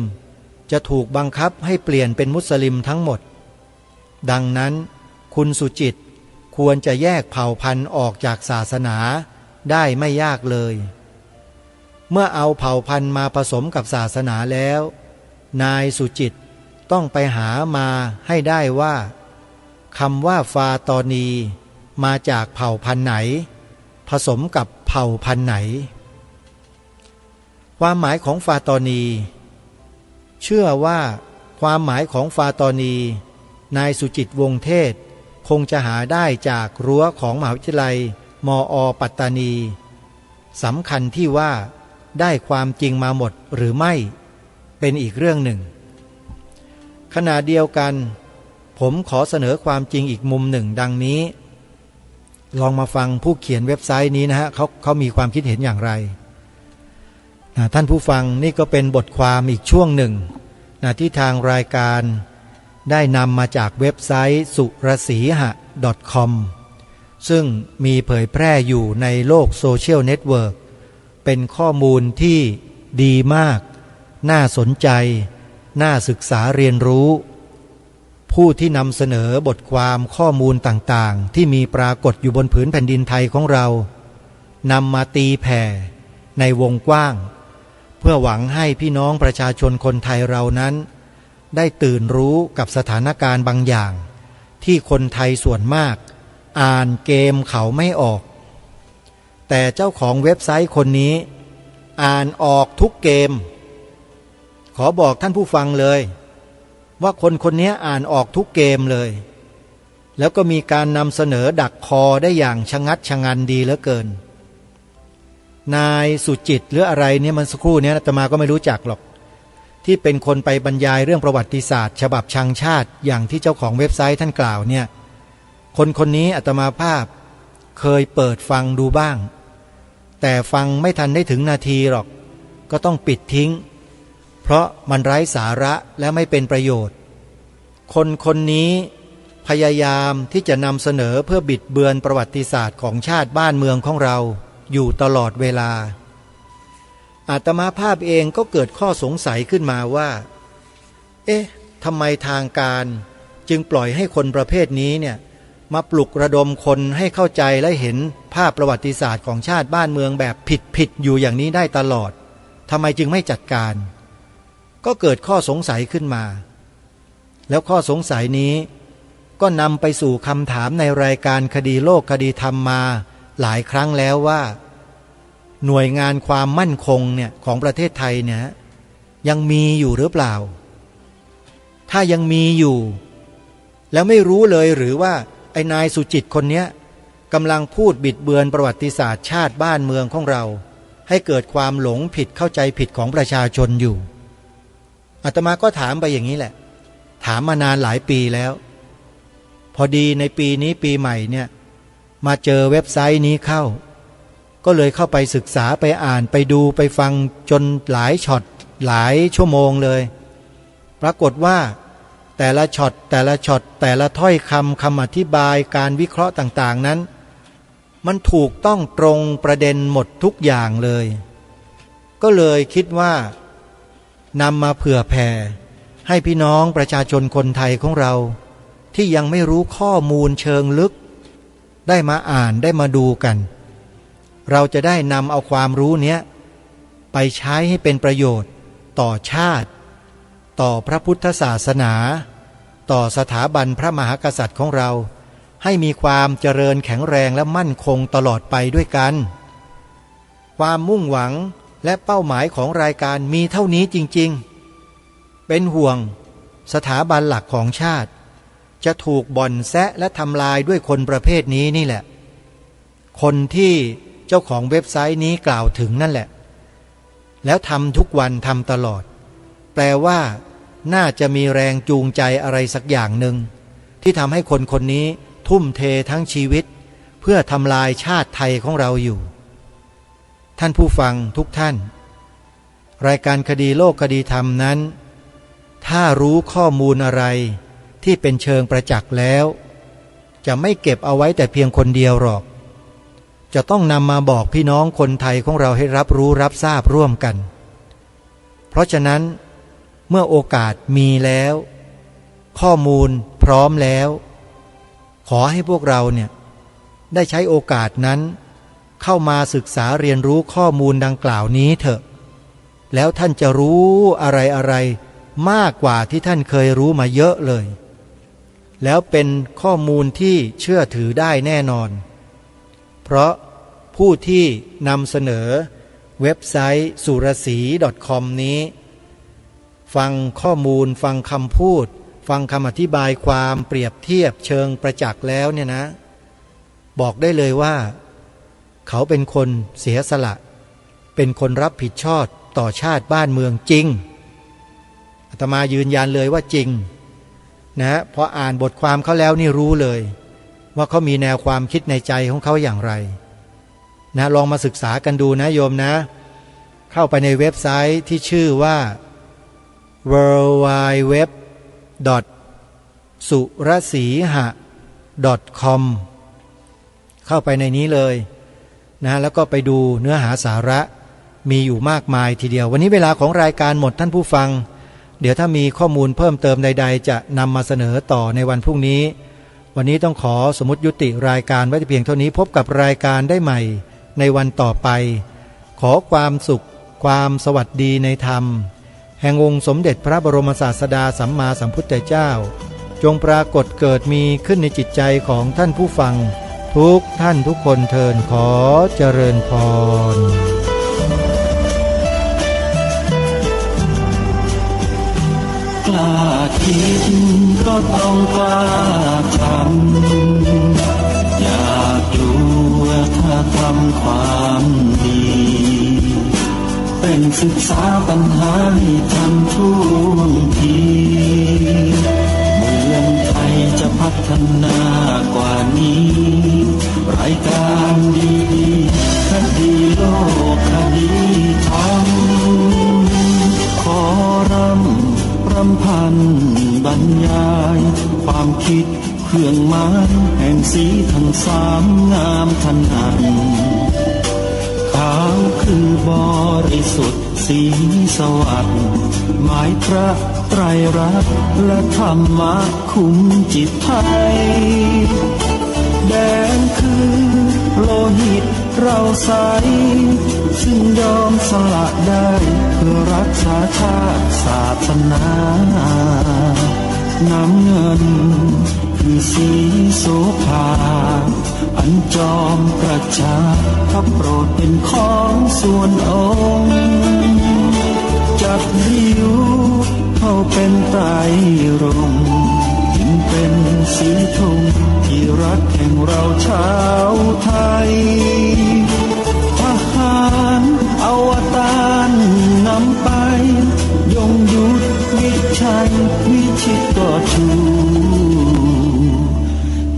จะถูกบังคับให้เปลี่ยนเป็นมุสลิมทั้งหมดดังนั้นคุณสุจิตควรจะแยกเผ่าพันธุ์ออกจากศาสนาได้ไม่ยากเลยเมื่อเอาเผ่าพันธุ์มาผสมกับศาสนาแล้วนายสุจิตต้องไปหามาให้ได้ว่าคำว่าฟาตอนีมาจากเผ่าพันธุ์ไหนผสมกับเผ่าพันธุ์ไหนความหมายของฟาตอนีเชื่อว่าความหมายของฟาตอนีนายสุจิตวงศ์เทศคงจะหาได้จากรั้วของมหาวิทยาลัยมอ.ปัตตานีสำคัญที่ว่าได้ความจริงมาหมดหรือไม่เป็นอีกเรื่องหนึ่งขณะเดียวกันผมขอเสนอความจริงอีกมุมหนึ่งดังนี้ลองมาฟังผู้เขียนเว็บไซต์นี้นะฮะเขามีความคิดเห็นอย่างไรท่านผู้ฟังนี่ก็เป็นบทความอีกช่วงหนึ่งที่ทางรายการได้นำมาจากเว็บไซต์สุรศรีหะ .com ซึ่งมีเผยแพร่อยู่ในโลกโซเชียลเน็ตเวิร์กเป็นข้อมูลที่ดีมากน่าสนใจน่าศึกษาเรียนรู้ผู้ที่นำเสนอบทความข้อมูลต่างๆที่มีปรากฏอยู่บนผืนแผ่นดินไทยของเรานำมาตีแผ่ในวงกว้างเพื่อหวังให้พี่น้องประชาชนคนไทยเรานั้นได้ตื่นรู้กับสถานการณ์บางอย่างที่คนไทยส่วนมากอ่านเกมเขาไม่ออกแต่เจ้าของเว็บไซต์คนนี้อ่านออกทุกเกมขอบอกท่านผู้ฟังเลยว่าคนนี้อ่านออกทุกเกมเลยแล้วก็มีการนำเสนอดักคอได้อย่างชะงัดชะงันดีเหลือเกินนายสุจิตหรืออะไรเนี่ยมันสักครู่นี้อาตมาก็ไม่รู้จักหรอกที่เป็นคนไปบรรยายเรื่องประวัติศาสตร์ฉบับชังชาติอย่างที่เจ้าของเว็บไซต์ท่านกล่าวเนี่ยคนนี้อาตมาภาพเคยเปิดฟังดูบ้างแต่ฟังไม่ทันได้ถึงนาทีหรอกก็ต้องปิดทิ้งเพราะมันไร้สาระและไม่เป็นประโยชน์คนนี้พยายามที่จะนำเสนอเพื่อบิดเบือนประวัติศาสตร์ของชาติบ้านเมืองของเราอยู่ตลอดเวลาอาตมาภาพเองก็เกิดข้อสงสัยขึ้นมาว่าทำไมทางการจึงปล่อยให้คนประเภทนี้เนี่ยมาปลุกระดมคนให้เข้าใจและเห็นภาพประวัติศาสตร์ของชาติบ้านเมืองแบบผิดอยู่อย่างนี้ได้ตลอดทำไมจึงไม่จัดการก็เกิดข้อสงสัยขึ้นมาแล้วข้อสงสัยนี้ก็นำไปสู่คำถามในรายการคดีโลกคดีธรรมมาหลายครั้งแล้วว่าหน่วยงานความมั่นคงเนี่ยของประเทศไทยเนี่ยยังมีอยู่หรือเปล่าถ้ายังมีอยู่แล้วไม่รู้เลยหรือว่าไอ้นายสุจิตคนเนี้ยกำลังพูดบิดเบือนประวัติศาสตร์ชาติบ้านเมืองของเราให้เกิดความหลงผิดเข้าใจผิดของประชาชนอยู่อาตมาก็ถามไปอย่างนี้แหละถามมานานหลายปีแล้วพอดีในปีนี้ปีใหม่เนี่ยมาเจอเว็บไซต์นี้เข้าก็เลยเข้าไปศึกษาไปอ่านไปดูไปฟังจนหลายช็อตหลายชั่วโมงเลยปรากฏว่าแต่ละช็อตแต่ละถ้อยคำอธิบายการวิเคราะห์ต่างๆนั้นมันถูกต้องตรงประเด็นหมดทุกอย่างเลยก็เลยคิดว่านำมาเผื่อแผ่ให้พี่น้องประชาชนคนไทยของเราที่ยังไม่รู้ข้อมูลเชิงลึกได้มาอ่านได้มาดูกันเราจะได้นำเอาความรู้เนี้ยไปใช้ให้เป็นประโยชน์ต่อชาติต่อพระพุทธศาสนาต่อสถาบันพระมหากษัตริย์ของเราให้มีความเจริญแข็งแรงและมั่นคงตลอดไปด้วยกันความมุ่งหวังและเป้าหมายของรายการมีเท่านี้จริงๆเป็นห่วงสถาบันหลักของชาติจะถูกบ่อนแซะและทำลายด้วยคนประเภทนี้นี่แหละคนที่เจ้าของเว็บไซต์นี้กล่าวถึงนั่นแหละแล้วทำทุกวันทำตลอดแปลว่าน่าจะมีแรงจูงใจอะไรสักอย่างหนึ่งที่ทำให้คนนี้ทุ่มเททั้งชีวิตเพื่อทำลายชาติไทยของเราอยู่ ท่านผู้ฟังทุกท่านรายการคดีโลกคดีธรรมนั้นถ้ารู้ข้อมูลอะไรที่เป็นเชิงประจักษ์แล้วจะไม่เก็บเอาไว้แต่เพียงคนเดียวหรอกจะต้องนำมาบอกพี่น้องคนไทยของเราให้รับรู้รับทราบร่วมกันเพราะฉะนั้นเมื่อโอกาสมีแล้วข้อมูลพร้อมแล้วขอให้พวกเราเนี่ยได้ใช้โอกาสนั้นเข้ามาศึกษาเรียนรู้ข้อมูลดังกล่าวนี้เถอะแล้วท่านจะรู้อะไรมากกว่าที่ท่านเคยรู้มาเยอะเลยแล้วเป็นข้อมูลที่เชื่อถือได้แน่นอนเพราะผู้ที่นำเสนอเว็บไซต์สุรศรี .com นี้ฟังข้อมูลฟังคำพูดฟังคำอธิบายความเปรียบเทียบเชิงประจักษ์แล้วเนี่ยนะบอกได้เลยว่าเขาเป็นคนเสียสละเป็นคนรับผิดชอบต่อชาติบ้านเมืองจริงอาตมายืนยันเลยว่าจริงนะพออ่านบทความเขาแล้วนี่รู้เลยว่าเขามีแนวความคิดในใจของเขาอย่างไรนะลองมาศึกษากันดูนะโยมนะเข้าไปในเว็บไซต์ที่ชื่อว่า www.surasiha.com เข้าไปในนี้เลยนะแล้วก็ไปดูเนื้อหาสาระมีอยู่มากมายทีเดียววันนี้เวลาของรายการหมดท่านผู้ฟังเดี๋ยวถ้ามีข้อมูลเพิ่มเติมใดๆจะนำมาเสนอต่อในวันพรุ่งนี้วันนี้ต้องขอสมมุติยุติรายการไว้เพียงเท่านี้พบกับรายการได้ใหม่ในวันต่อไปขอความสุขความสวัสดีในธรรมแห่งองค์สมเด็จพระบรมศาสดาสัมมาสัมพุทธเจ้าจงปรากฏเกิดมีขึ้นในจิตใจของท่านผู้ฟังทุกท่านทุกคนเทินขอเจริญพรกล้าคิดก็ต้องกล้าทำอย่ากลัวถ้าทำความดีเป็นศึกษาปัญหาให้ทันท่วงทีเมืองไทยจะพัฒนากว่านี้รายการดีคดีโลกคดีธรรมขอรำพันบรรยายความคิดเครื่องหมายแห่งสีทั้งสามงามถนัดขาวคือบริสุทธิ์สีสวัสดิ์หมายพระไตรรัตน์และธรรมะคุ้มจิตไทยแดงคือโลหิตเราใสซึ่งยอมสละได้เพื่อรักษาชาติศาสนาน้ำเงินคือสีโสภาอันจอมประชาพระโปรดเป็นของส่วนองค์จับริ้วเข้าเป็นไตรรงค์จึงเป็นสีธงที่รักแห่งเราชาวไทยทหารอวตารนำไปยงยุทธวิชัยวิชิตก็ชู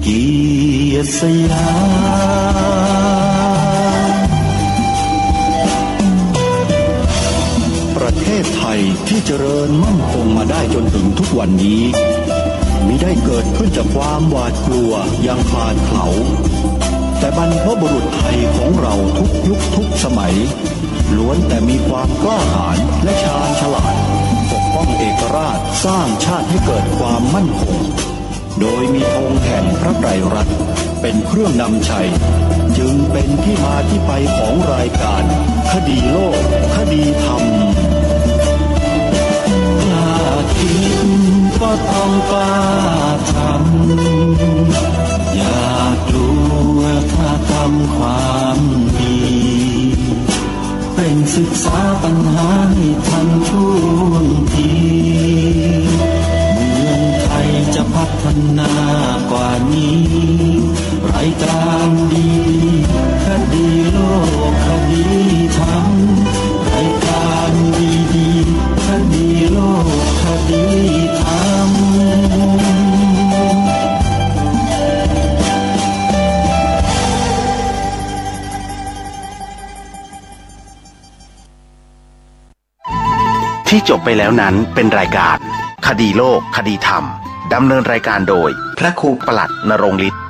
เกียรติสยามประเทศไทยที่เจริญมั่นคงมาได้จนถึงทุกวันนี้มิได้เกิดขึ้นจากความหวาดกลัวอย่างคลาดเขลาแต่บรรพบุรุษไทยของเราทุกยุคทุกสมัยล้วนแต่มีความกล้าหาญและชาญฉลาดปกป้องเอกราชสร้างชาติให้เกิดความมั่นคงโดยมีธงแห่งพระไตรรัตน์เป็นเครื่องนำชัยจึงเป็นที่มาที่ไปของรายการคดีโลกคดีธรรมกล้าคิดก็ต้องกล้าทำอย่ากลัวถ้าทำความดีเป็นศึกษาปัญหาให้ทันท่วงทีเมืองไทยจะพัฒนากว่านี้รายการดีคดีโลกคดีธรรมรายการดีคดีโลกคดีธรรม ที่จบไปแล้วนั้นเป็นรายการคดีโลกคดีธรรมดำเนินรายการโดยพระครูประหลัดนรงค์ฤทธิ์